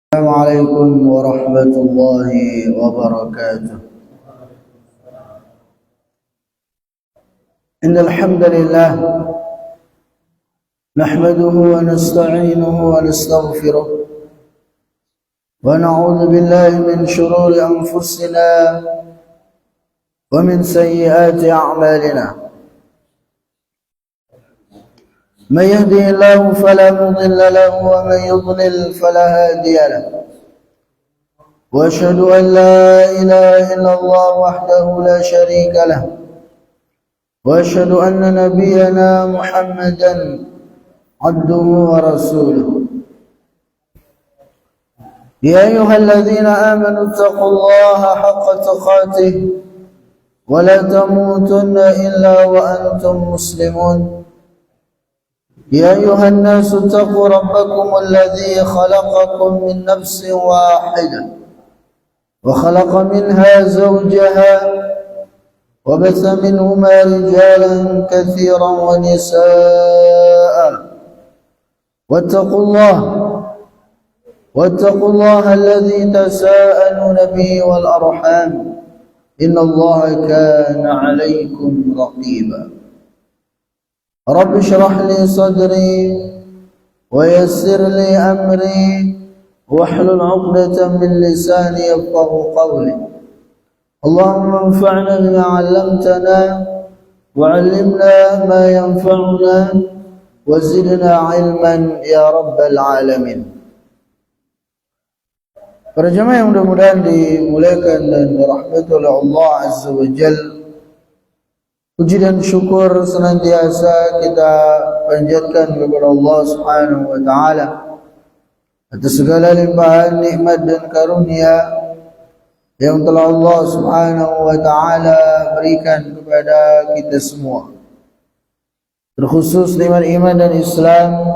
السلام عليكم ورحمة الله وبركاته. إن الحمد لله نحمده ونستعينه ونستغفره ونعوذ بالله من شرور أنفسنا ومن سيئات أعمالنا. من يهده الله فلا مضل له ومن يضلل فلا هادي له، وأشهد أن لا إله إلا الله وحده لا شريك له، وأشهد أن نبينا محمدا عبده ورسوله. يا أيها الذين آمنوا اتقوا الله حق تقاته ولا تموتن إلا وأنتم مسلمون. يا أيها الناس اتقوا ربكم الذي خلقكم من نفس واحدة وخلق منها زوجها وبث منهما رجالا كثيرا ونساء. واتقوا الله الذي تساءلون به والأرحام إن الله كان عليكم رقيبا. رب اشرح لي صدري ويسر لي أمري واحلل عقدة من لساني يفقهوا قولي. اللهم انفعنا بما علمتنا وعلمنا ما ينفعنا وزدنا علما يا رب العالمين. Para jemaah yang mudah-mudahan dimuliakan dan dirahmati oleh Allah Azza wa Jalla, puji dan syukur senantiasa kita panjatkan kepada Allah Subhanahu wa taala atas segala limpahan nikmat dan karunia yang telah Allah Subhanahu wa taala berikan kepada kita semua. Terkhusus nikmat iman dan Islam,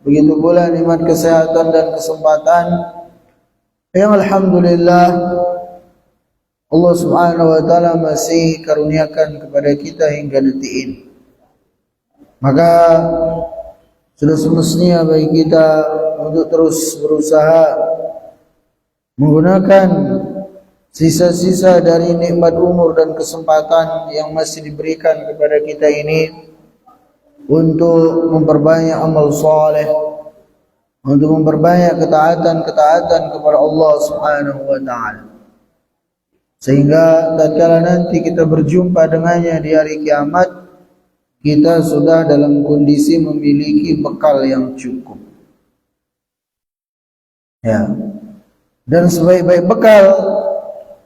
begitu pula nikmat kesehatan dan kesempatan yang alhamdulillah Allah Subhanahu wa taala masih karuniakan kepada kita hingga detik ini. Maka sudah semestinya bagi kita untuk terus berusaha menggunakan sisa-sisa dari nikmat umur dan kesempatan yang masih diberikan kepada kita ini untuk memperbanyak amal saleh, untuk memperbanyak ketaatan-ketaatan kepada Allah Subhanahu wa taala, sehingga tatkala nanti kita berjumpa dengannya di hari kiamat, kita sudah dalam kondisi memiliki bekal yang cukup. Ya. Dan sebaik-baik bekal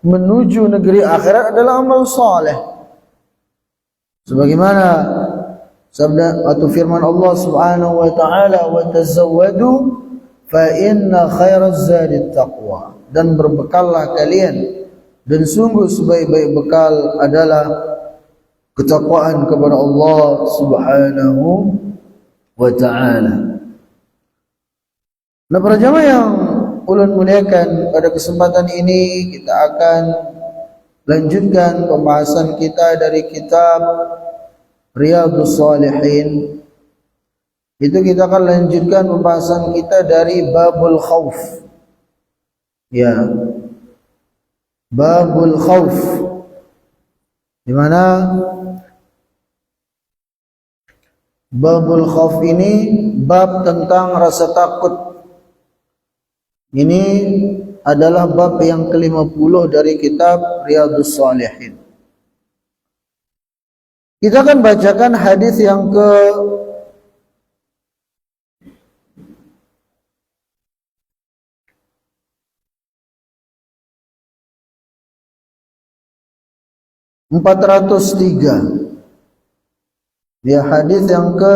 menuju negeri akhirat adalah amal saleh. Sebagaimana sabda atau firman Allah Subhanahu wa taala, "Wa tazawwadu fa inna khairaz zadi taqwa." Dan berbekallah kalian, dan sungguh sebaik-baik bekal adalah ketakwaan kepada Allah Subhanahu wa taala. Nah, para jamaah yang ulun muliakan, pada kesempatan ini kita akan lanjutkan pembahasan kita dari kitab Riyadhus Shalihin. Itu kita akan lanjutkan pembahasan kita dari babul khauf. Ya. Babul khauf, di mana babul khauf ini bab tentang rasa takut. Ini adalah bab yang ke-50 dari kitab Riyadhus Shalihin. Kita akan bacakan hadis yang ke 403. Ya, hadis yang ke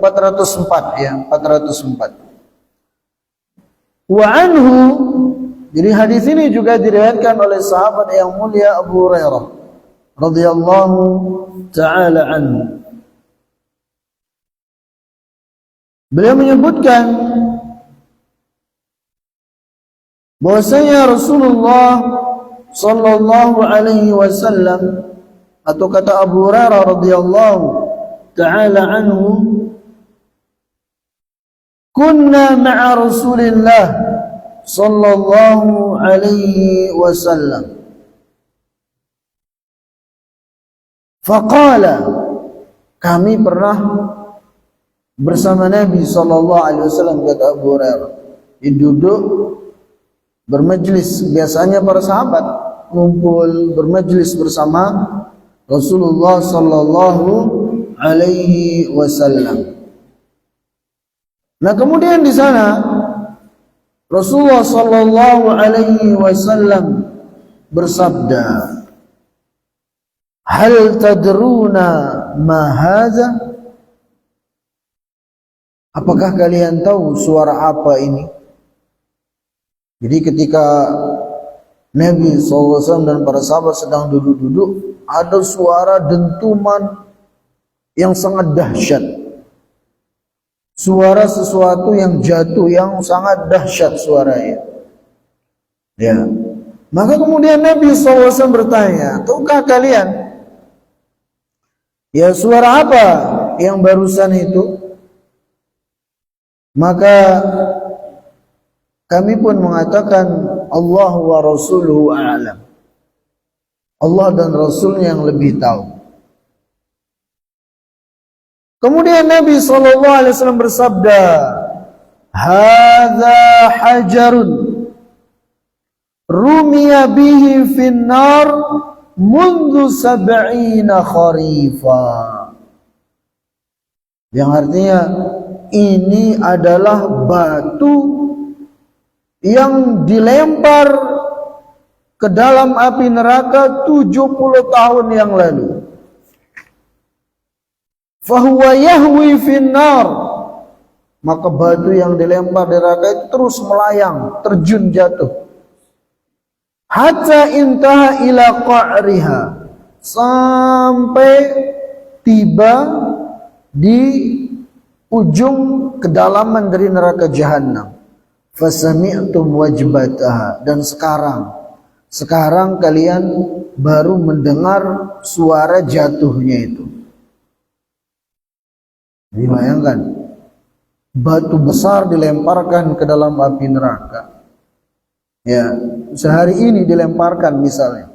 404, ya, 404. Wa anhu, jadi hadis ini juga diriwayatkan oleh sahabat yang mulia Abu Hurairah radhiyallahu taala anhu. Beliau menyebutkan bahwasanya Rasulullah sallallahu alaihi wasallam, atau kata Abu Hurairah radhiyallahu taala anhu, kunna ma'a Rasulillah sallallahu alaihi wasallam. Faqala, kami pernah bersama Nabi sallallahu alaihi wasallam, kata Abu Hurairah, duduk bermajlis. Biasanya para sahabat ngumpul bermajlis bersama Rasulullah sallallahu alaihi wasallam. Nah, kemudian di sana Rasulullah sallallahu alaihi wasallam bersabda, "Hal tadruna ma hadza?" Apakah kalian tahu suara apa ini? Jadi ketika Nabi SAW dan para sahabat sedang duduk-duduk, ada suara dentuman yang sangat dahsyat. Suara sesuatu yang jatuh yang sangat dahsyat suaranya. Ya. Maka kemudian Nabi SAW bertanya, "Tahukah kalian, ya suara apa yang barusan itu?" Maka kami pun mengatakan, Allah wa rasuluhu a'lam. Allah dan Rasulnya yang lebih tahu. Kemudian Nabi SAW bersabda, "Hadza hajarun rumiya bihi finnar mundu sab'ina kharifa." Yang artinya, ini adalah batu yang dilempar ke dalam api neraka 70 tahun yang lalu. Fahuwa yahwi finnar, maka batu yang dilempar di neraka itu terus melayang, terjun jatuh. Hatta intaha ila qa'riha, sampai tiba di ujung kedalaman dari neraka jahanam. Fasami'tum wajbataha, dan sekarang kalian baru mendengar suara jatuhnya itu. Jadi bayangkan, batu besar dilemparkan ke dalam api neraka. Ya, sehari ini dilemparkan misalnya.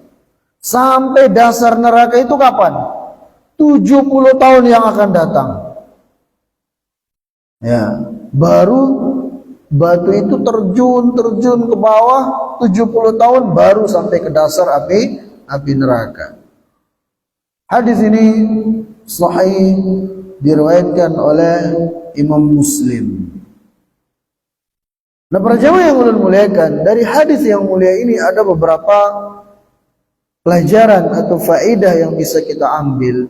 Sampai dasar neraka itu kapan? 70 tahun yang akan datang. Ya, baru batu itu terjun ke bawah 70 tahun baru sampai ke dasar api neraka. Hadis ini sahih, diriwayatkan oleh Imam Muslim. Nah, para jamaah yang muliakan, dari hadis yang mulia ini ada beberapa pelajaran atau faedah yang bisa kita ambil.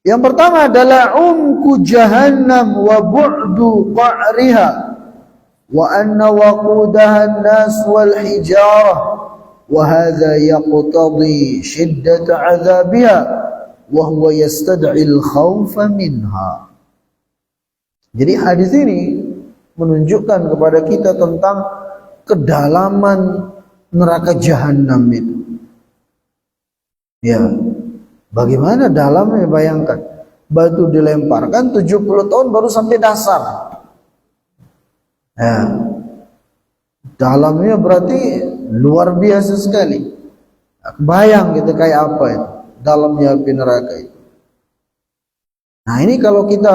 Yang pertama adalah umku jahannam wa bu'du qa'riha wa anna waqudaha an-nas wal hijarah wa hadha yaqtadi shiddat 'adzabiha wa huwa yastad'i al-khawfa minha. Jadi hadis ini menunjukkan kepada kita tentang kedalaman neraka jahanam itu. Ya. Bagaimana dalamnya, bayangkan. Batu dilemparkan 70 tahun baru sampai dasar. Ya. Dalamnya berarti luar biasa sekali. Bayang gitu kayak apa itu dalamnya api neraka itu. Nah, ini kalau kita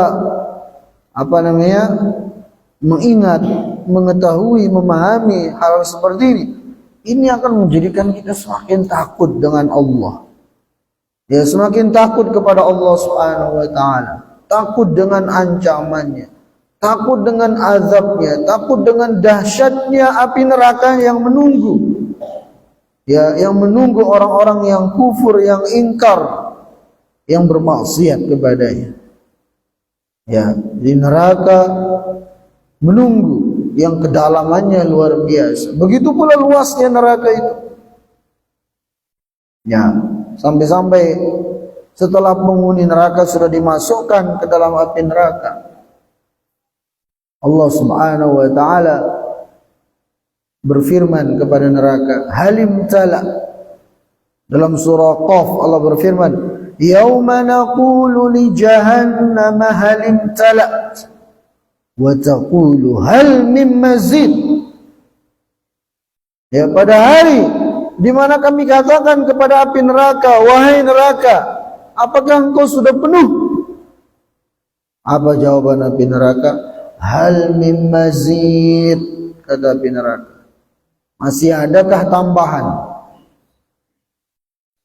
mengingat, mengetahui, memahami hal seperti ini akan menjadikan kita semakin takut dengan Allah. Ya, semakin takut kepada Allah Subhanahu wa taala, takut dengan ancamannya, takut dengan azabnya, takut dengan dahsyatnya api neraka yang menunggu. Ya, yang menunggu orang-orang yang kufur, yang ingkar, yang bermaksiat kepadanya. Ya, di neraka menunggu yang kedalamannya luar biasa. Begitu pula luasnya neraka itu. Ya, sampai-sampai setelah penghuni neraka sudah dimasukkan ke dalam api neraka, Allah Subhanahu wa taala berfirman kepada neraka, halim tala. Dalam surah Qaf Allah berfirman, yauma naqulu li jahannam halim talat wa taqulu hal min mazid Ya, pada hari di mana kami katakan kepada api neraka, wahai neraka, apakah engkau sudah penuh? Apa jawaban api neraka? Hal min mazid, kata api neraka. Masih adakah tambahan?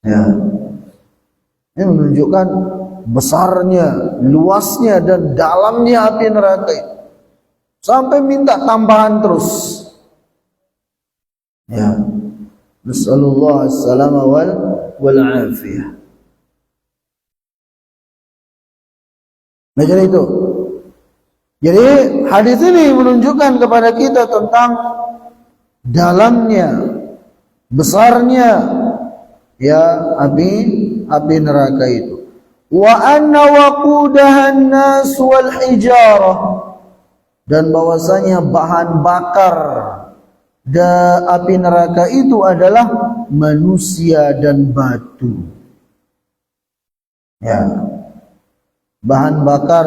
Ya. Ini menunjukkan besarnya, luasnya dan dalamnya api neraka itu. Sampai minta tambahan terus. Ya. Nasallallahu as-salama wal afiyah. Macam itu. Jadi hadis ini menunjukkan kepada kita tentang dalamnya, besarnya ya api neraka itu. Wa anna waqudahan nas wal hijarah, dan bahwasanya bahan bakar api neraka itu adalah manusia dan batu. Ya. Bahan bakar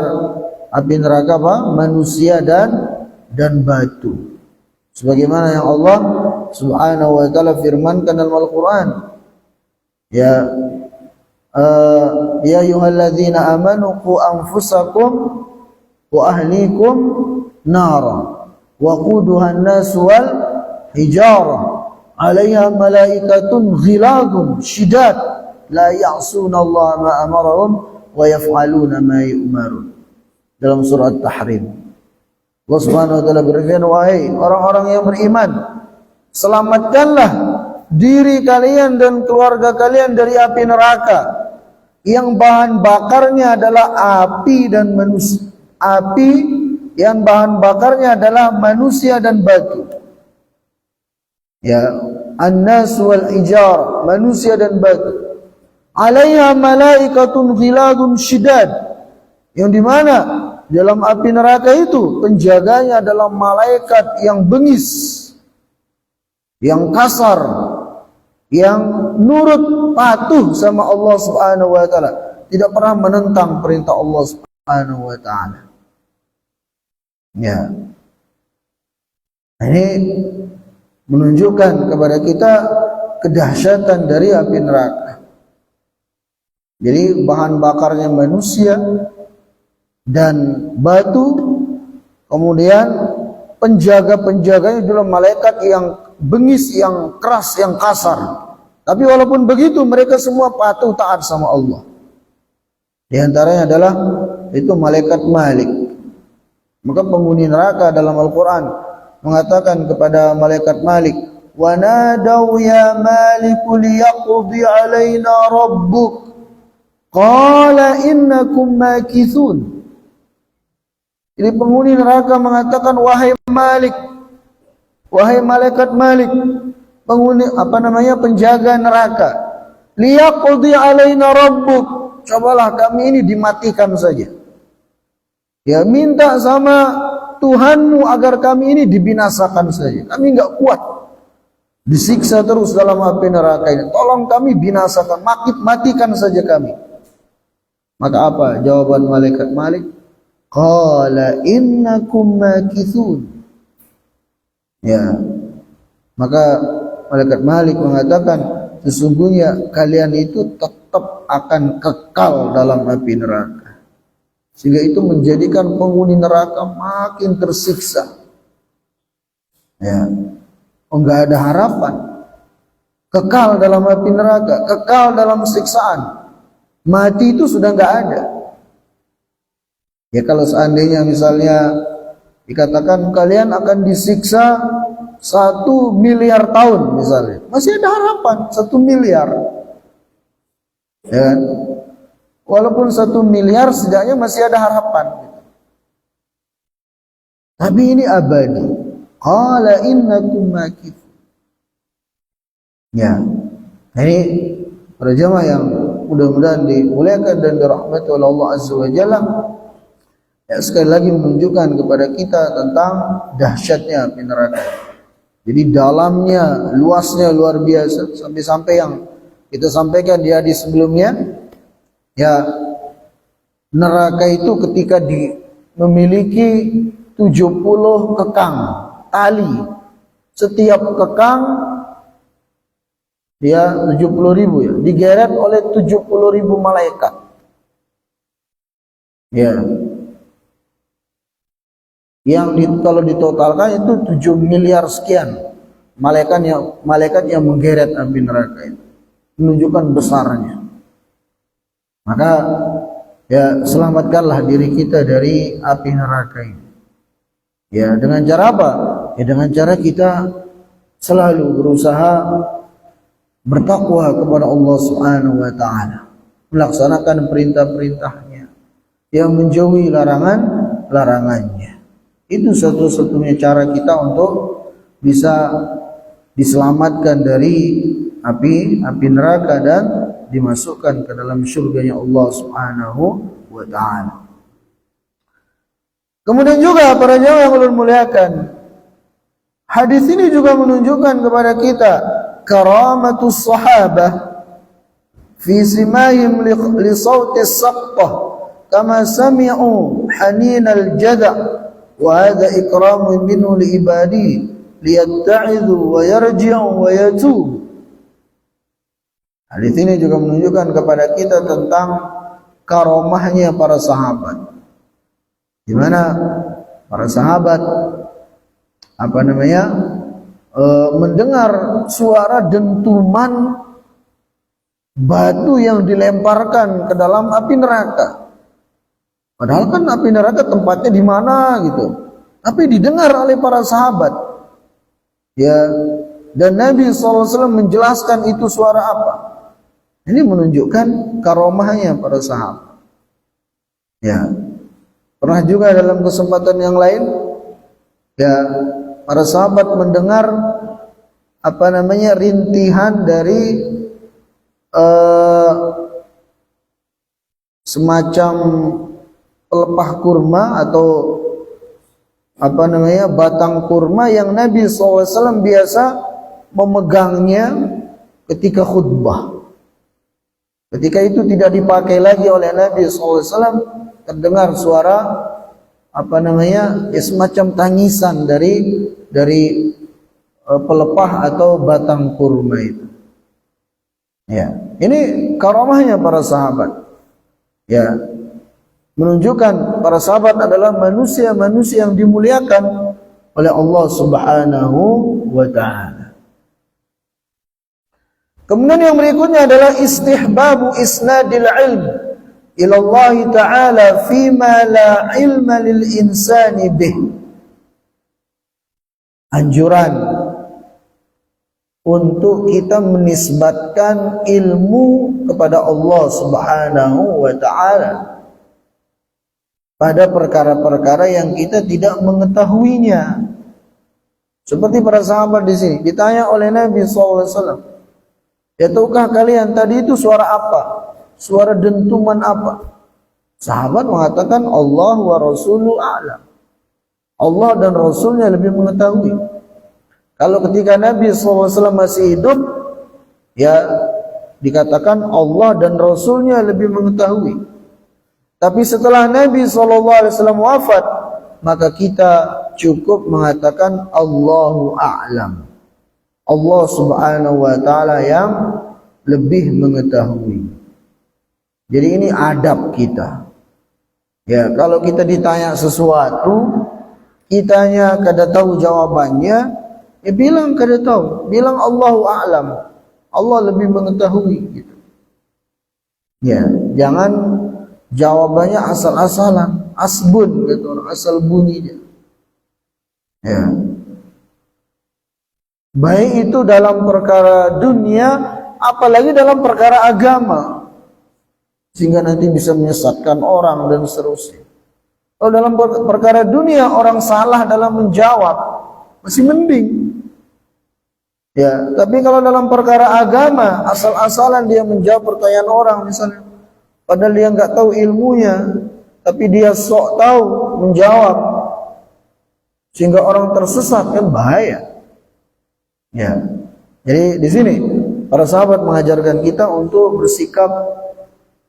api neraka apa? Manusia dan batu. Sebagaimana yang Allah Subhanahu wa taala firmankan dalam Al-Qur'an. Ya ayyuhalladzina amanu qu anfusakum wa ahlikum nara waquduha an-nas wal hijarah 'alayha malaikatun ghiladun syidad la ya'sunallaha ma amarahum wa yaf'aluna ma yu'marun. Dalam surah At-Tahrim, Allah Subhanahu wa taala berfirman, wahai orang-orang yang beriman, selamatkanlah diri kalian dan keluarga kalian dari api neraka yang bahan bakarnya adalah api dan manusia. Api yang bahan bakarnya adalah manusia dan batu. Ya, an-nas wal hijar, manusia dan batu. 'Alaiha malaikatun ghiladun syidad, yang dimana dalam api neraka itu penjaganya adalah malaikat yang bengis, yang kasar, yang nurut patuh sama Allah Subhanahu wa taala, tidak pernah menentang perintah Allah Subhanahu wa taala. Ya. Ini menunjukkan kepada kita kedahsyatan dari api neraka. Jadi bahan bakarnya manusia dan batu, kemudian penjaga-penjaganya adalah malaikat yang bengis, yang keras, yang kasar. Tapi walaupun begitu mereka semua patuh taat sama Allah. Di antaranya adalah itu malaikat Malik. Maka penghuni neraka dalam Al-Quran mengatakan kepada malaikat Malik, wa nadaw ya Malik liyaqdi alaina rabbuk qala innakum makithun. Jadi penghuni neraka mengatakan, wahai Malik, wahai malaikat Malik, penghuni penjaga neraka, liyaqdi alaina rabbuk, cobalah kami ini dimatikan saja. Ya, minta sama Tuhanmu agar kami ini dibinasakan saja. Kami enggak kuat disiksa terus dalam api neraka ini. Tolong kami binasakan, matikan saja kami. Maka apa jawaban malaikat Malik? Qala innakum makithun. Ya. Maka malaikat Malik mengatakan, sesungguhnya kalian itu tetap akan kekal dalam api neraka. Sehingga itu menjadikan penghuni neraka makin tersiksa. Ya. Enggak ada harapan. Kekal dalam api neraka, kekal dalam siksaan. Mati itu sudah enggak ada. Ya, kalau seandainya misalnya dikatakan kalian akan disiksa 1 miliar tahun misalnya, masih ada harapan 1 miliar. Ya kan? Walaupun 1 miliar setidaknya masih ada harapan. Tapi ini abadi. Qala innakum makithun. Ya. Ini para jemaah yang mudah-mudahan dimuliakan dan dirahmati oleh Allah Azza wa Jalla. Ya, sekali lagi menunjukkan kepada kita tentang dahsyatnya api neraka. Jadi dalamnya, luasnya luar biasa, sampai-sampai yang kita sampaikan di hadis sebelumnya, ya, neraka itu ketika memiliki 70 kekang tali. Setiap kekang Dia 70.000 ya, digeret oleh 70.000 malaikat. Ya. Kalau ditotalkan itu 7 miliar sekian malaikat yang menggeret api neraka itu, menunjukkan besarnya. Maka ya, selamatkanlah diri kita dari api neraka ini. Ya, dengan cara apa? Ya, dengan cara kita selalu berusaha bertakwa kepada Allah Subhanahu wa taala, melaksanakan perintah-perintahnya, yang menjauhi larangannya. Itu satu-satunya cara kita untuk bisa diselamatkan dari api neraka dan dimasukkan ke dalam surganya Allah Subhanahu wa taala. Kemudian juga para jamaah yang Allah muliakan, hadis ini juga menunjukkan kepada kita karamatus sahabah fi simahim li sawti as-saqtah kama sami'u haninal jada' wa hadha ikramun minhu li ibadihi liyatta'idhu wa yarji'u wa yatubu. Hadis ini juga menunjukkan kepada kita tentang karomahnya para sahabat, di mana para sahabat mendengar suara dentuman batu yang dilemparkan ke dalam api neraka. Padahal kan api neraka tempatnya di mana gitu, tapi didengar oleh para sahabat. Ya, dan Nabi SAW menjelaskan itu suara apa. Ini menunjukkan karomahnya para sahabat. Ya, pernah juga dalam kesempatan yang lain, ya, para sahabat mendengar rintihan dari semacam pelepah kurma atau batang kurma yang Nabi SAW biasa memegangnya ketika khutbah. Ketika itu tidak dipakai lagi oleh Nabi SAW, terdengar suara semacam tangisan dari pelepah atau batang kurma itu. Ya, ini karomahnya para sahabat. Ya, menunjukkan para sahabat adalah manusia-manusia yang dimuliakan oleh Allah Subhanahu wa taala. Kemudian yang berikutnya adalah istihbabu isnadil ilm ila Allah taala fima la ilma lil insani bih. Anjuran untuk kita menisbatkan ilmu kepada Allah Subhanahu wa taala pada perkara-perkara yang kita tidak mengetahuinya. Seperti para sahabat di sini ditanya oleh Nabi SAW, ya tahukah kalian tadi itu suara apa? Suara dentuman apa? Sahabat mengatakan Allah wa Rasuluhu a'lam. Allah dan Rasulnya lebih mengetahui. Kalau ketika Nabi SAW masih hidup, ya dikatakan Allah dan Rasulnya lebih mengetahui. Tapi setelah Nabi SAW wafat, maka kita cukup mengatakan Allahu a'lam. Allah Subhanahu wa taala yang lebih mengetahui. Jadi ini adab kita. Ya, kalau kita ditanya sesuatu, kitanya kada tahu jawabannya, ya bilang kada tahu, bilang Allahu a'lam. Allah lebih mengetahui gitu. Ya, jangan jawabannya asal-asalan, asbun gitu orang, asal bunyi. Ya. Baik itu dalam perkara dunia, apalagi dalam perkara agama, sehingga nanti bisa menyesatkan orang dan seterusnya. Kalau dalam perkara dunia orang salah dalam menjawab, masih mending. Ya, tapi kalau dalam perkara agama, asal-asalan dia menjawab pertanyaan orang misalnya, padahal dia nggak tahu ilmunya, tapi dia sok tahu menjawab, sehingga orang tersesat, kan bahaya. Ya, jadi di sini para sahabat mengajarkan kita untuk bersikap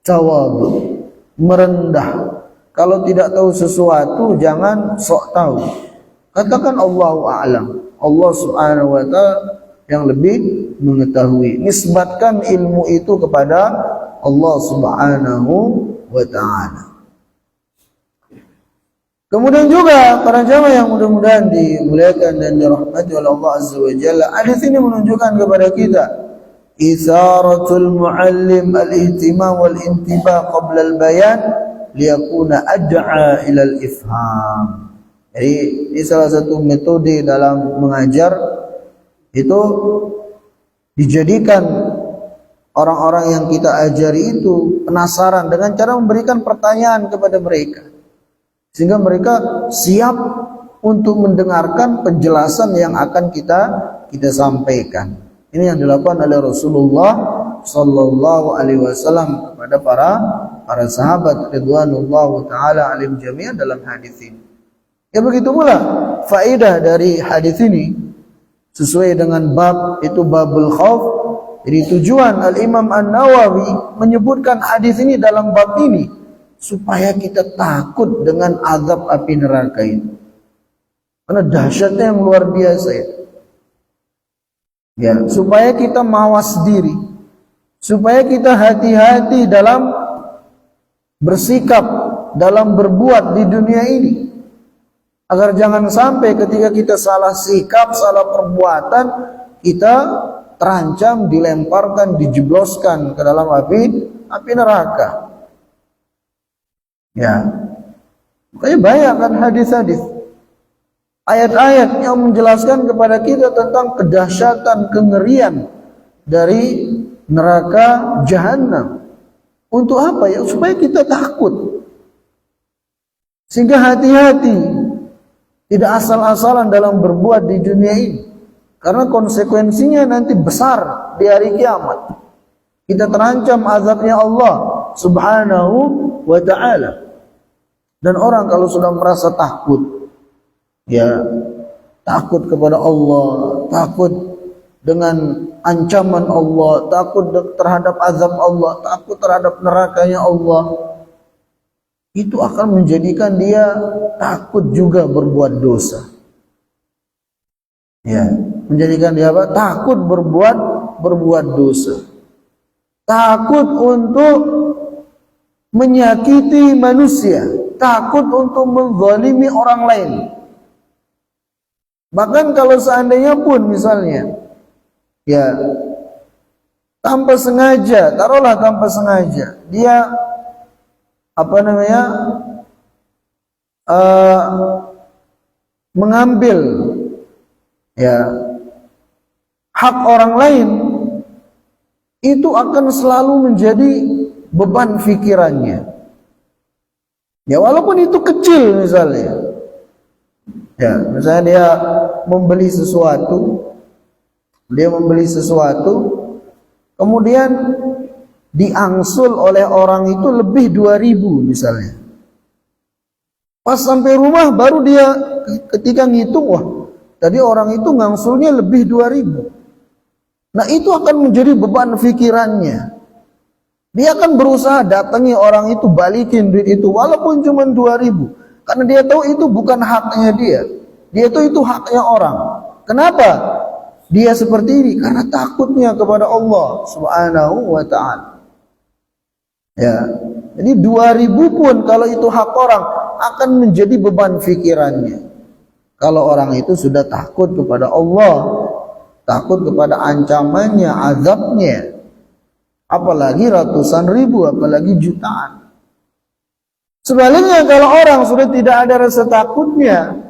tawadhu, merendah. Kalau tidak tahu sesuatu, jangan sok tahu. Katakan Allahu a'lam. Allah Subhanahu wa taala yang lebih mengetahui. Nisbatkan ilmu itu kepada Allah Subhanahu wa ta'ala. Kemudian juga para jamaah yang mudah-mudahan dimuliakan dan dirahmati oleh Allah Azza wa Jalla, hadis ini menunjukkan kepada kita isaratul muallim al-ihtimam wal intibah qabla al-bayan liyakuna ad'a ila al-ifham. Jadi ini salah satu metode dalam mengajar, itu dijadikan orang-orang yang kita ajari itu penasaran dengan cara memberikan pertanyaan kepada mereka, sehingga mereka siap untuk mendengarkan penjelasan yang akan kita sampaikan. Ini yang dilakukan oleh Rasulullah sallallahu alaihi wasallam kepada para sahabat ridwanullahu taala alaihim jami'an dalam hadis ini. Ya begitu pula faedah dari hadis ini sesuai dengan bab, itu babul khauf. Jadi tujuan Al-Imam An-Nawawi menyebutkan hadis ini dalam bab ini supaya kita takut dengan azab api neraka itu, karena dahsyatnya yang luar biasa ya. Ya, supaya kita mawas diri, supaya kita hati-hati dalam bersikap, dalam berbuat di dunia ini, agar jangan sampai ketika kita salah sikap, salah perbuatan, kita terancam dilemparkan, dijebloskan ke dalam api neraka. Ya, makanya banyak kan hadis-hadis, ayat-ayat yang menjelaskan kepada kita tentang kedahsyatan, kengerian dari neraka jahanam. Untuk apa ya? Supaya kita takut, sehingga hati-hati, tidak asal-asalan dalam berbuat di dunia ini, karena konsekuensinya nanti besar di hari kiamat. Kita terancam azabnya Allah Subhanahu wa ta'ala. Dan orang kalau sudah merasa takut, ya takut kepada Allah, takut dengan ancaman Allah, takut terhadap azab Allah, takut terhadap nerakanya Allah, itu akan menjadikan dia takut juga berbuat dosa. Ya, menjadikan dia apa? Takut berbuat dosa. Takut untuk menyakiti manusia, takut untuk menzalimi orang lain. Bahkan kalau seandainya pun misalnya, ya tanpa sengaja, taruhlah tanpa sengaja, dia mengambil ya hak orang lain, itu akan selalu menjadi beban pikirannya. Ya walaupun itu kecil misalnya. Ya, misalnya dia membeli sesuatu, kemudian diangsul oleh orang itu lebih 2.000 misalnya. Pas sampai rumah baru dia ketika ngitung, wah tadi orang itu ngangsulnya lebih 2.000. Nah itu akan menjadi beban pikirannya. Dia akan berusaha datangi orang itu, balikin duit itu walaupun cuma 2.000. Karena dia tahu itu bukan haknya dia. Dia tahu itu haknya orang. Kenapa dia seperti ini? Karena takutnya kepada Allah Subhanahu wa ta'ala. Ya, jadi 2.000 pun kalau itu hak orang akan menjadi beban pikirannya. Kalau orang itu sudah takut kepada Allah, takut kepada ancamannya, azabnya, apalagi ratusan ribu, apalagi jutaan. Sebaliknya kalau orang sudah tidak ada rasa takutnya,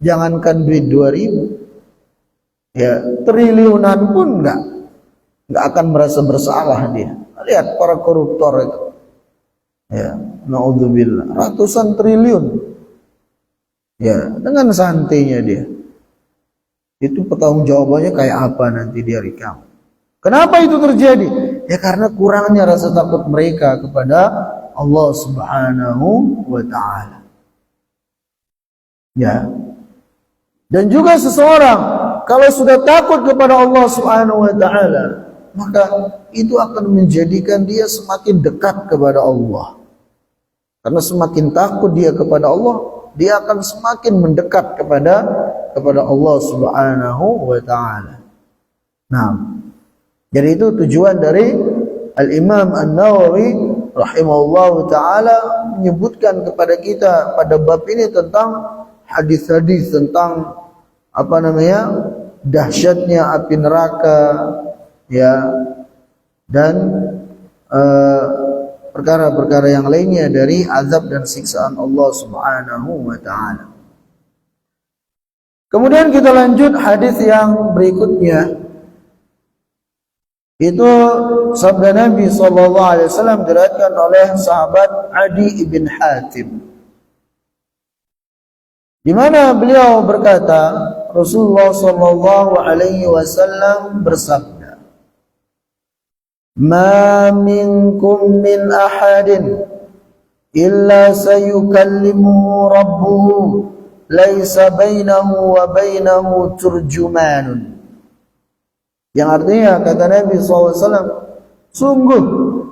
jangankan duit 2.000, ya triliunan pun enggak akan merasa bersalah dia. Lihat para koruptor itu, ya naudzubillah, ratusan triliun, ya dengan santainya dia. Itu pertanggungjawabannya kayak apa nanti di hari kiamat. Kenapa itu terjadi? Ya karena kurangnya rasa takut mereka kepada Allah Subhanahu wa ta'ala. Ya. Dan juga seseorang kalau sudah takut kepada Allah Subhanahu wa ta'ala, maka itu akan menjadikan dia semakin dekat kepada Allah. Karena semakin takut dia kepada Allah, dia akan semakin mendekat kepada Allah Subhanahu wa ta'ala. Nah, jadi itu tujuan dari Al-Imam An-Nawawi rahimahullahu ta'ala menyebutkan kepada kita pada bab ini tentang hadis-hadis tentang dahsyatnya api neraka, ya, dan perkara-perkara yang lainnya dari azab dan siksaan Allah Subhanahu wa ta'ala. Kemudian kita lanjut hadis yang berikutnya. Itu sabda Nabi sallallahu alaihi wasallam diriwayatkan oleh sahabat Adi ibn Hatim, di mana beliau berkata, Rasulullah sallallahu alaihi wasallam bersabda, "Ma minkum min ahadin illa sayukallimuhu rabbuhu laisa bainahu wa bainahu turjumanun." Yang artinya, kata Nabi SAW, sungguh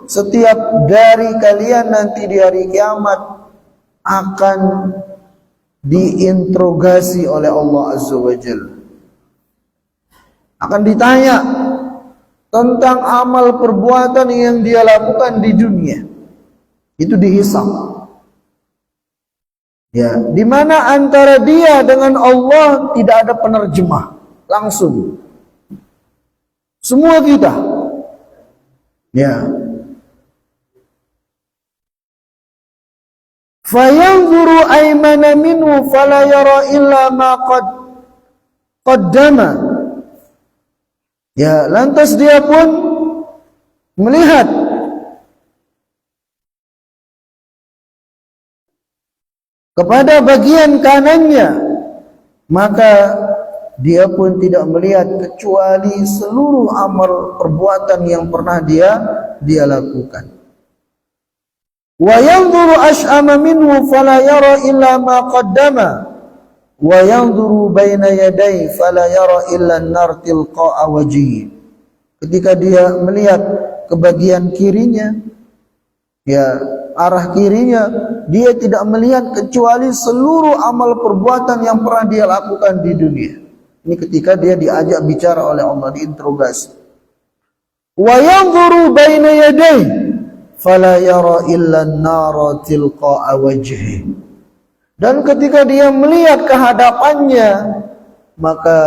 setiap dari kalian nanti di hari kiamat akan diinterogasi oleh Allah Azza wa Jalla. Akan ditanya tentang amal perbuatan yang dia lakukan di dunia. Itu dihisab. Ya, di mana antara dia dengan Allah tidak ada penerjemah, langsung. Semua kita, ya. Fayanzuru aymana minhu fala yara illa ma qaddama. Ya, lantas dia pun melihat kepada bagian kanannya, maka dia pun tidak melihat kecuali seluruh amal perbuatan yang pernah dia lakukan. Wa yanzuru ash'ama minhu fala yara illa ma qaddama wa yanzuru baina yadayhi fala yara illa an-nar tilqa'a wajhihi. Ketika dia melihat ke bagian kirinya, ya, arah kirinya, dia tidak melihat kecuali seluruh amal perbuatan yang pernah dia lakukan di dunia. Ini ketika dia diajak bicara oleh Allah, diinterogasi. Wa yanzuru baina yadayhi fala yara illa an-nara tilqa'a wajhihi. Dan ketika dia melihat ke hadapannya, maka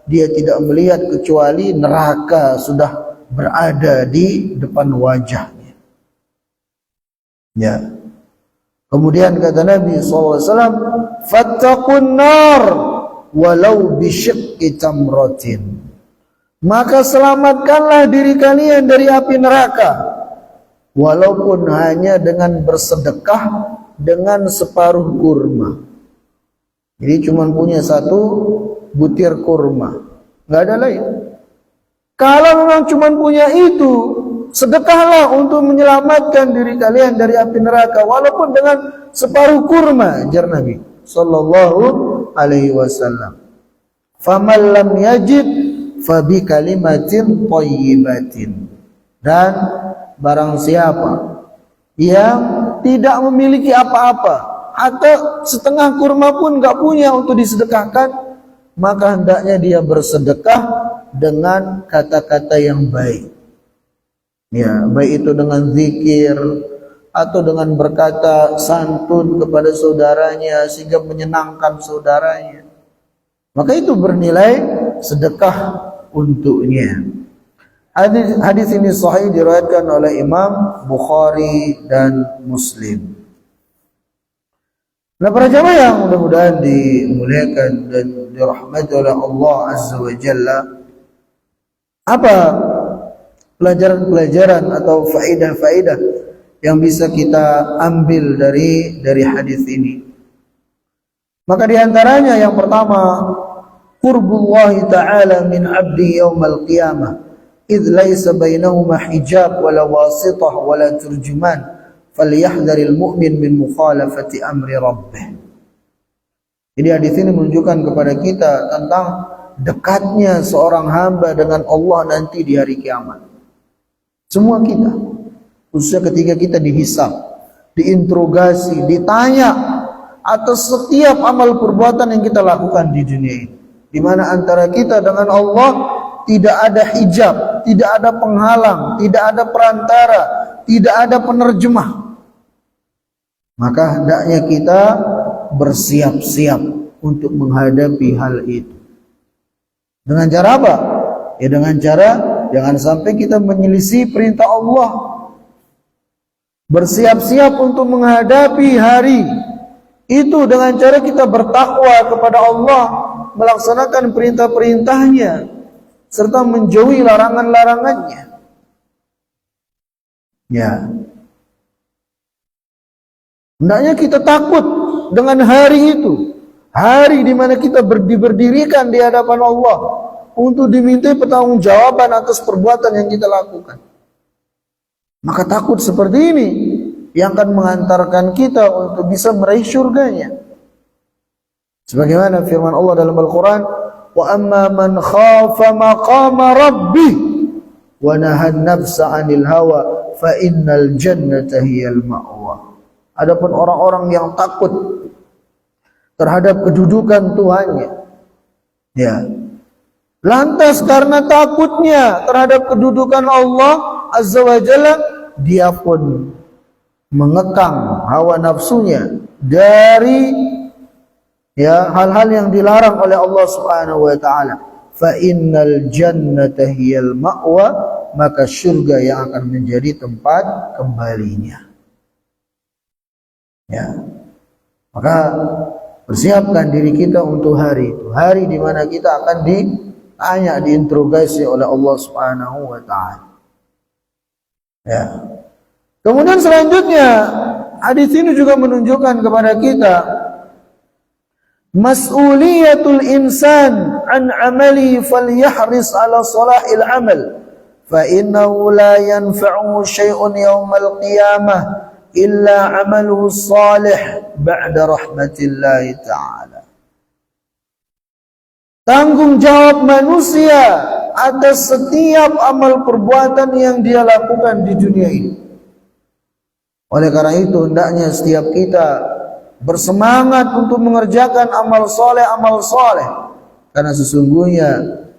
dia tidak melihat kecuali neraka sudah berada di depan wajahnya. Ya. Kemudian kata Nabi SAW, fattaqun nar walau bisyiqqi tamratin. Maka selamatkanlah diri kalian dari api neraka, walaupun hanya dengan bersedekah dengan separuh kurma. Jadi cuma punya satu butir kurma, nggak ada lain. Kalau memang cuma punya itu, sedekahlah untuk menyelamatkan diri kalian dari api neraka, walaupun dengan separuh kurma, ajar Nabi sallallahu alaihi wasallam. Faman lam yajid fabi kalimatin thayyibatin. Dan barang siapa yang tidak memiliki apa-apa atau setengah kurma pun enggak punya untuk disedekahkan, maka hendaknya dia bersedekah dengan kata-kata yang baik. Ya, baik itu dengan zikir atau dengan berkata santun kepada saudaranya sehingga menyenangkan saudaranya, maka itu bernilai sedekah untuknya. Hadis ini sahih diriwayatkan oleh Imam Bukhari dan Muslim. Nah, para jamaah yang mudah-mudahan dimuliakan dan dirahmati oleh Allah Azza wa Jalla, apa pelajaran-pelajaran atau faedah-faedah yang bisa kita ambil dari hadis ini? Maka diantaranya yang pertama, qurbullah ta'ala min 'abdi yaumal qiyamah idh laysa bainahuma hijab wala wasitah wala turjuman falyahdharil mu'min min mukhalafati amri rabbih. Jadi hadis ini menunjukkan kepada kita tentang dekatnya seorang hamba dengan Allah nanti di hari kiamat. Semua kita, khususnya ketika kita dihisab, diinterogasi, ditanya atas setiap amal perbuatan yang kita lakukan di dunia ini, di mana antara kita dengan Allah tidak ada hijab, tidak ada penghalang, tidak ada perantara, tidak ada penerjemah. Maka hendaknya kita bersiap-siap untuk menghadapi hal itu. Dengan cara apa? Ya dengan cara jangan sampai kita menyelisih perintah Allah. Bersiap-siap untuk menghadapi hari itu dengan cara kita bertakwa kepada Allah, melaksanakan perintah-perintahnya, serta menjauhi larangan-larangannya. Ya. Hendaknya kita takut dengan hari itu. Hari di mana kita berdirikan di hadapan Allah untuk dimintai pertanggungjawaban atas perbuatan yang kita lakukan. Maka takut seperti ini yang akan mengantarkan kita untuk bisa meraih syurganya. Sebagaimana firman Allah dalam Al-Quran, wa amma man khafa maqama rabbih wa nahan nafsa 'anil hawa fa innal jannata hiyal ma'wa. Adapun orang-orang yang takut terhadap kedudukan Tuhannya, ya, lantas karena takutnya terhadap kedudukan Allah Azza wa Jalla, dia pun mengekang hawa nafsunya dari ya hal-hal yang dilarang oleh Allah Subhanahu wa taala. Fa innal jannata hiyal ma'wa, maka surga yang akan menjadi tempat kembalinya. Ya. Maka persiapkan diri kita untuk hari itu, hari di mana kita akan ditanya, diinterogasi oleh Allah Subhanahu wa taala. Ya. Kemudian selanjutnya, hadis ini juga menunjukkan kepada kita mas'uliyatul insan an amali falyahris ala salahil amal fa innahu la yanfa'u syai'un yawmal qiyamah illa amaluhu salih ba'da rahmatillahi ta'ala. Tanggung jawab manusia atas setiap amal perbuatan yang dia lakukan di dunia ini. Oleh karena itu hendaknya setiap kita bersemangat untuk mengerjakan amal soleh, karena sesungguhnya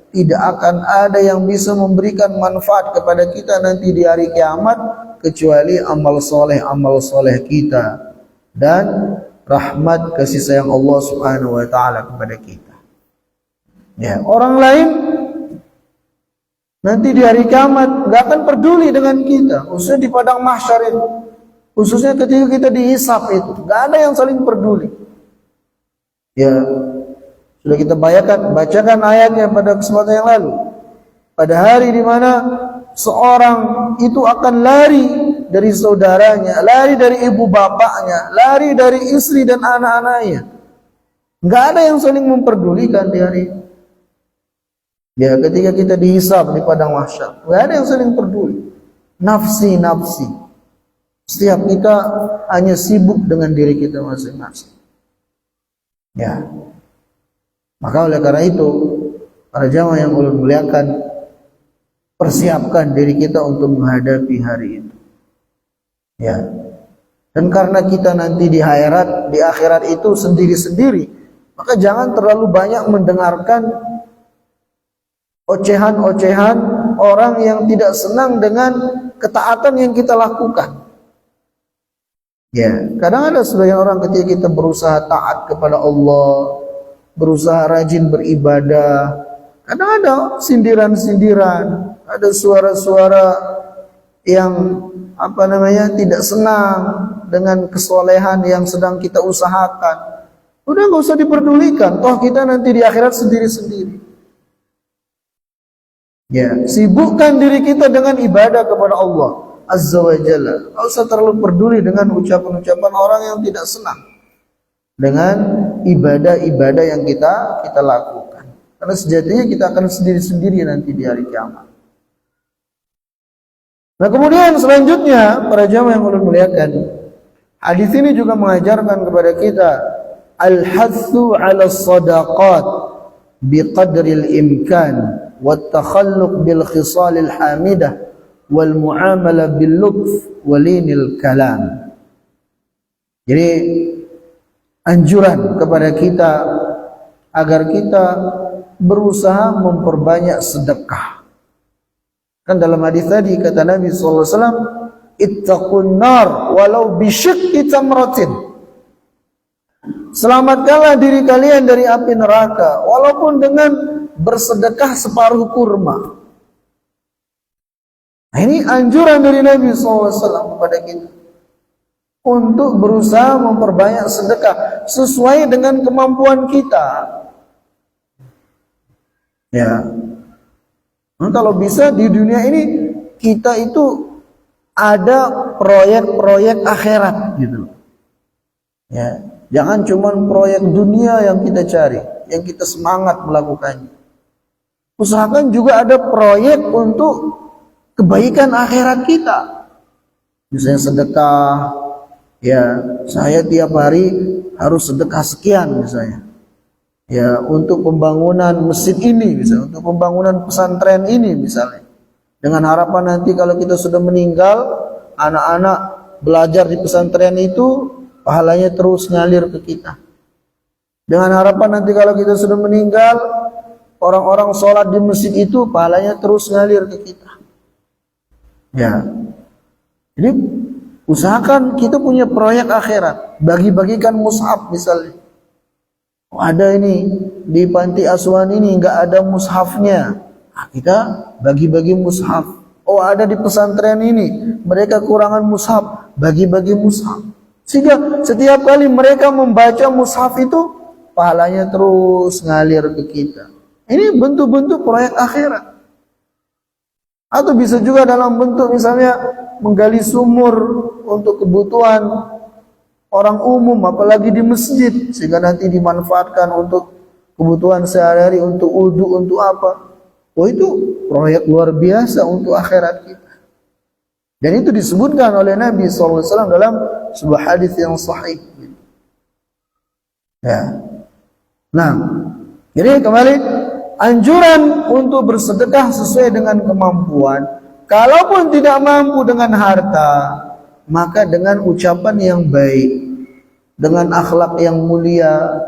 tidak akan ada yang bisa memberikan manfaat kepada kita nanti di hari kiamat kecuali amal soleh kita dan rahmat kasih sayang Allah Subhanahu wa taala kepada kita. Ya, orang lain nanti di hari kiamat nggak akan peduli dengan kita, khususnya di padang mahsyar itu. Khususnya ketika kita dihisab itu, nggak ada yang saling peduli. Ya, sudah kita bacakan ayatnya pada kesempatan yang lalu. Pada hari di mana seorang itu akan lari dari saudaranya, lari dari ibu bapaknya, lari dari istri dan anak-anaknya. Nggak ada yang saling memperdulikan di hari itu. Ya, ketika kita dihisab di padang mahsyar, nggak ada yang saling peduli. Nafsi. Setiap kita hanya sibuk dengan diri kita masing-masing. Ya. Maka oleh karena itu, para jamaah yang ulun muliakan, persiapkan diri kita untuk menghadapi hari itu. Ya. Dan karena kita nanti di akhirat itu sendiri-sendiri, maka jangan terlalu banyak mendengarkan ocehan-ocehan orang yang tidak senang dengan ketaatan yang kita lakukan. Ya, kadang ada sebagian orang ketika kita berusaha taat kepada Allah, berusaha rajin beribadah, kadang ada sindiran-sindiran, ada suara-suara yang tidak senang dengan kesolehan yang sedang kita usahakan. Udah nggak usah diperdulikan, toh kita nanti di akhirat sendiri-sendiri. Ya, sibukkan diri kita dengan ibadah kepada Allah Azza wa Jalla. Tak usah terlalu peduli dengan ucapan-ucapan orang yang tidak senang dengan ibadah-ibadah yang kita lakukan. Karena sejatinya kita akan sendiri-sendiri nanti di hari kiamat. Nah, kemudian selanjutnya para jamaah yang ulun muliakan, hadis ini juga mengajarkan kepada kita al-hathu 'ala shadaqat biqadril imkan wat takhalluq bil khisalil hamidah wal muamalah bil lutf walinil kalam. Jadi anjuran kepada kita agar kita berusaha memperbanyak sedekah. Kan dalam hadis tadi kata Nabi sallallahu alaihi wasallam, ittaqun nar walau bisyikki tamratin. Selamatkanlah diri kalian dari api neraka walaupun dengan bersedekah separuh kurma. Nah, ini anjuran dari Nabi sallallahu alaihi wasallam kepada kita untuk berusaha memperbanyak sedekah sesuai dengan kemampuan kita. Ya. Nah, kalau bisa di dunia ini kita itu ada proyek-proyek akhirat gitu. Ya, jangan cuma proyek dunia yang kita cari, yang kita semangat melakukannya. Usahakan juga ada proyek untuk kebaikan akhirat kita. Misalnya sedekah, ya saya tiap hari harus sedekah sekian misalnya. Ya, untuk pembangunan masjid ini misalnya, untuk pembangunan pesantren ini misalnya. Dengan harapan nanti kalau kita sudah meninggal, anak-anak belajar di pesantren itu pahalanya terus ngalir ke kita. Dengan harapan nanti kalau kita sudah meninggal, orang-orang sholat di masjid itu pahalanya terus ngalir ke kita. Ya. Jadi usahakan kita punya proyek akhirat, bagi-bagikan mushaf misalnya. Oh, ada ini di panti asuhan ini nggak ada mushafnya, nah, kita bagi-bagi mushaf. Oh, ada di pesantren ini mereka kurangan mushaf, bagi-bagi mushaf. Sehingga setiap kali mereka membaca mushaf itu pahalanya terus ngalir ke kita. Ini bentuk-bentuk proyek akhirat. Atau bisa juga dalam bentuk misalnya menggali sumur untuk kebutuhan orang umum, apalagi di masjid, sehingga nanti dimanfaatkan untuk kebutuhan sehari-hari, untuk wudu, untuk apa. Oh, itu proyek luar biasa untuk akhirat kita. Dan itu disebutkan oleh Nabi SAW dalam sebuah hadis yang sahih. Ya. Nah, jadi kembali anjuran untuk bersedekah sesuai dengan kemampuan. Kalaupun tidak mampu dengan harta, maka dengan ucapan yang baik, dengan akhlak yang mulia,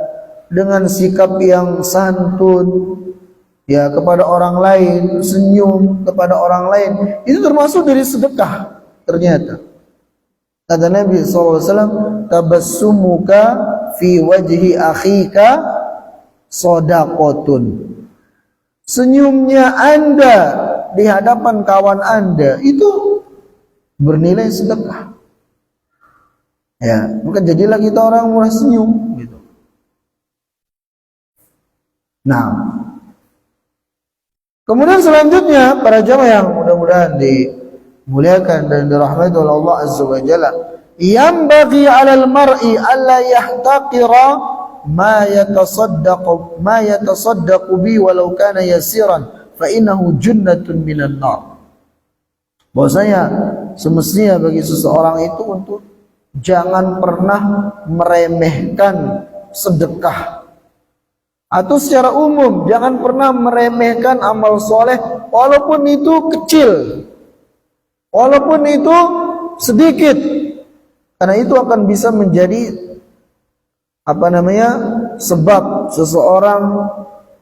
dengan sikap yang santun, ya kepada orang lain, senyum kepada orang lain, itu termasuk dari sedekah ternyata. Kata Nabi SAW, tabassumuka fi wajhi akhika shadaqatun. Senyumnya Anda di hadapan kawan Anda itu bernilai sedekah. Ya, maka jadilah kita orang murah senyum gitu. Nah, kemudian selanjutnya para jamaah yang mudah-mudahan dimuliakan dan dirahmati oleh Allah Azza wa Jalla, yanbaghi 'alal mar'i alla yahtaqira ma yatasaddaqu bi walau kana yasiran fa innahu junnatun minan nar. Bahwasanya semestinya bagi seseorang itu untuk jangan pernah meremehkan sedekah, atau secara umum jangan pernah meremehkan amal soleh walaupun itu kecil, walaupun itu sedikit, karena itu akan bisa menjadi sebab seseorang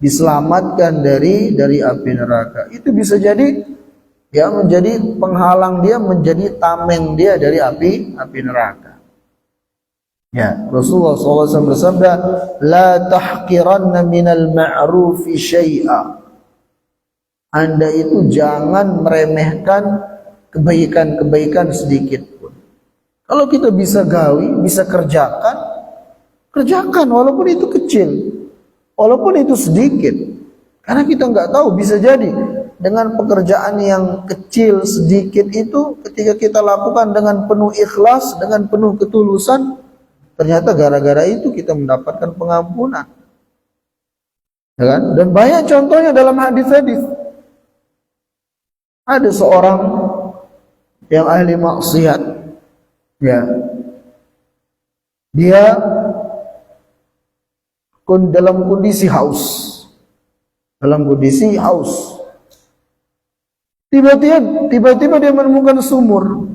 diselamatkan dari api neraka. Itu bisa jadi ya menjadi penghalang dia, menjadi tameng dia dari api neraka. Ya, Rasulullah SAW bersabda, la tahqiranna minal ma'rufi syai'a. Anda itu jangan meremehkan kebaikan-kebaikan sedikit pun. Kalau kita bisa gawi, bisa kerjakan walaupun itu kecil, walaupun itu sedikit. Karena kita nggak tahu, bisa jadi dengan pekerjaan yang kecil sedikit itu ketika kita lakukan dengan penuh ikhlas, dengan penuh ketulusan, ternyata gara-gara itu kita mendapatkan pengampunan. Ya kan? Dan banyak contohnya dalam hadis-hadis. Ada seorang yang ahli maksiat, ya, dia dalam kondisi haus, tiba-tiba dia menemukan sumur,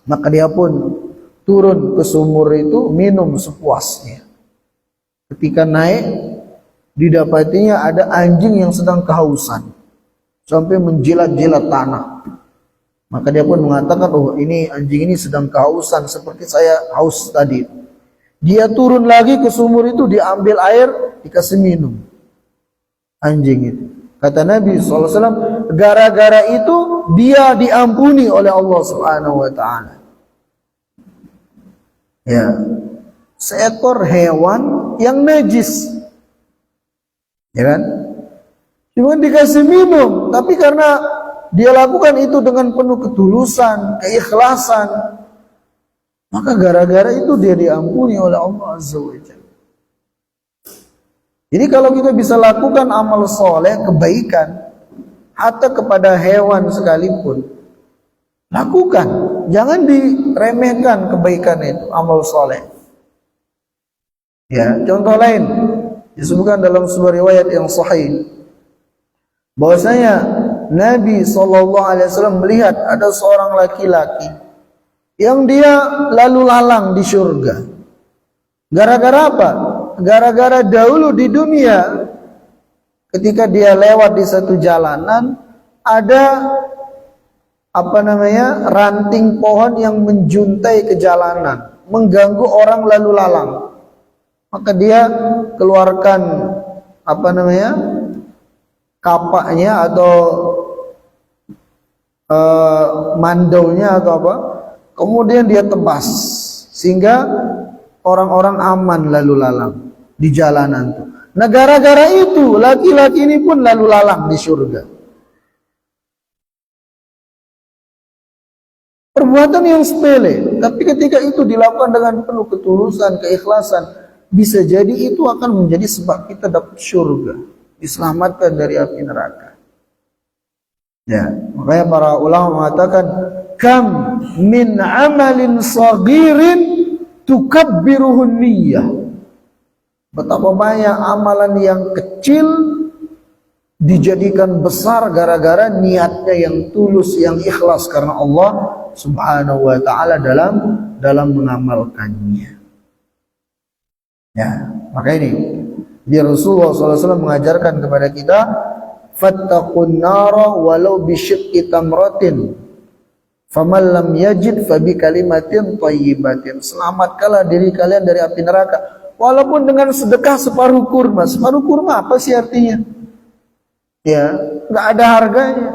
maka dia pun turun ke sumur itu minum sepuasnya. Ketika naik, didapatinya ada anjing yang sedang kehausan sampai menjilat-jilat tanah. Maka dia pun mengatakan, oh ini anjing ini sedang kehausan seperti saya haus tadi. Dia turun lagi ke sumur itu, diambil air, dikasih minum anjing itu. Kata Nabi SAW, gara-gara itu dia diampuni oleh Allah Subhanahu Wa Taala. Ya, seekor hewan yang najis, ya kan? Cuma dikasih minum, tapi karena dia lakukan itu dengan penuh ketulusan, keikhlasan, maka gara-gara itu dia diampuni oleh Allah Azza wa Jalla. Jadi kalau kita bisa lakukan amal soleh, kebaikan, hatta kepada hewan sekalipun, lakukan. Jangan diremehkan kebaikan itu, amal soleh. Ya, contoh lain disebutkan dalam sebuah riwayat yang sahih, bahwasanya Nabi SAW melihat ada seorang laki-laki yang dia lalu lalang di surga. Gara-gara apa? Gara-gara dahulu di dunia ketika dia lewat di satu jalanan ada ranting pohon yang menjuntai ke jalanan, mengganggu orang lalu lalang. Maka dia keluarkan kapaknya atau mandaunya atau apa, kemudian dia tebas sehingga orang-orang aman lalu lalang di jalanan itu. Nah, gara-gara itu laki-laki ini pun lalu lalang di surga. Perbuatan yang sepele, tapi ketika itu dilakukan dengan penuh ketulusan, keikhlasan, bisa jadi itu akan menjadi sebab kita dapat surga, diselamatkan dari api neraka. Ya, makanya para ulama mengatakan, kam min amalin saghirin tukabbiruhun niyyah. Betapa banyak amalan yang kecil dijadikan besar gara-gara niatnya yang tulus, yang ikhlas karena Allah Subhanahu wa taala dalam mengamalkannya. Ya, maka ini dia Rasulullah SAW mengajarkan kepada kita, fattaqun nara walau bisyiqqi tamratin faman lam yajid fabi kalimatin thayyibatin. Selamatkanlah diri kalian dari api neraka walaupun dengan sedekah separuh kurma. Separuh kurma apa sih artinya? Ya, enggak ada harganya.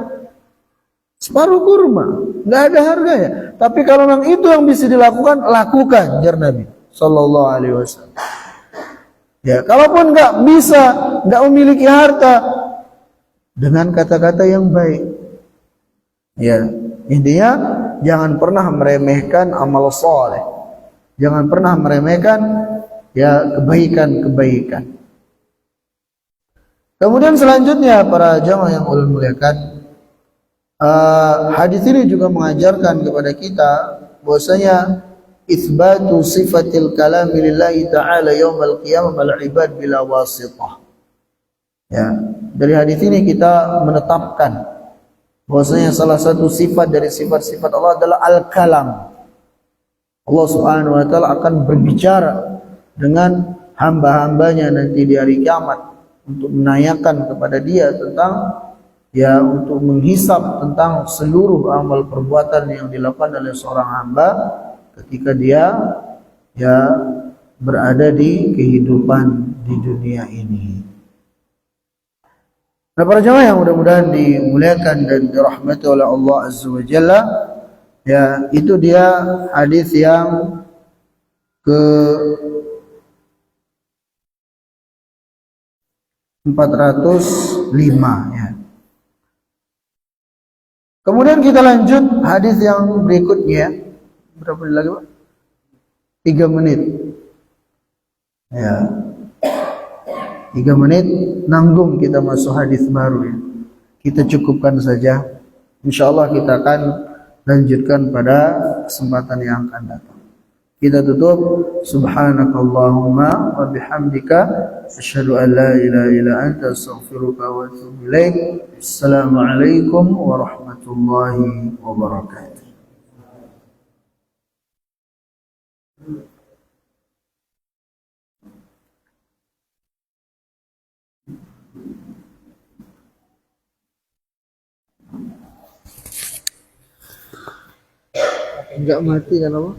Separuh kurma enggak ada harganya. Tapi kalau memang itu yang bisa dilakukan, lakukan, jar Nabi sallallahu alaihi wasallam. Ya, kalaupun enggak bisa, enggak memiliki harta, dengan kata-kata yang baik. Ya, intinya jangan pernah meremehkan amal soleh. Jangan pernah meremehkan kebaikan-kebaikan. Kemudian selanjutnya para jamaah yang ulun muliakan, hadis ini juga mengajarkan kepada kita bahwasanya itsbatu sifatil kalami lillahi ta'ala yaumal qiyamah mal ibad bila wasithah. Ya, dari hadis ini kita menetapkan bahwasanya salah satu sifat dari sifat-sifat Allah adalah al-kalam. Allah Subhanahu wa taala akan berbicara dengan hamba-hambanya nanti di hari kiamat untuk menanyakan kepada dia tentang, untuk menghisap tentang seluruh amal perbuatan yang dilakukan oleh seorang hamba ketika dia berada di kehidupan di dunia ini. Nah, para jemaah yang mudah-mudahan dimuliakan dan dirahmati oleh Allah Azza wa Jalla, ya, itu dia hadis yang ke 405 ya. Kemudian kita lanjut hadis yang berikutnya. Berapa menit lagi, Pak? 3 menit. Ya. 3 menit nanggung kita masuk hadis baru ya. Kita cukupkan saja. Insyaallah kita akan lanjutkan pada kesempatan yang akan datang. Kita tutup, subhanakallahumma wa bihamdika asyhadu an la ilaha illa anta astaghfiruka wa atubu ilaik. Assalamualaikum warahmatullahi wabarakatuh. Enggak mati kan apa?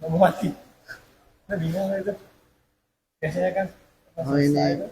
Nggak mau mati. Nah, bingung itu. Biasanya kan pas Oh ini selesai itu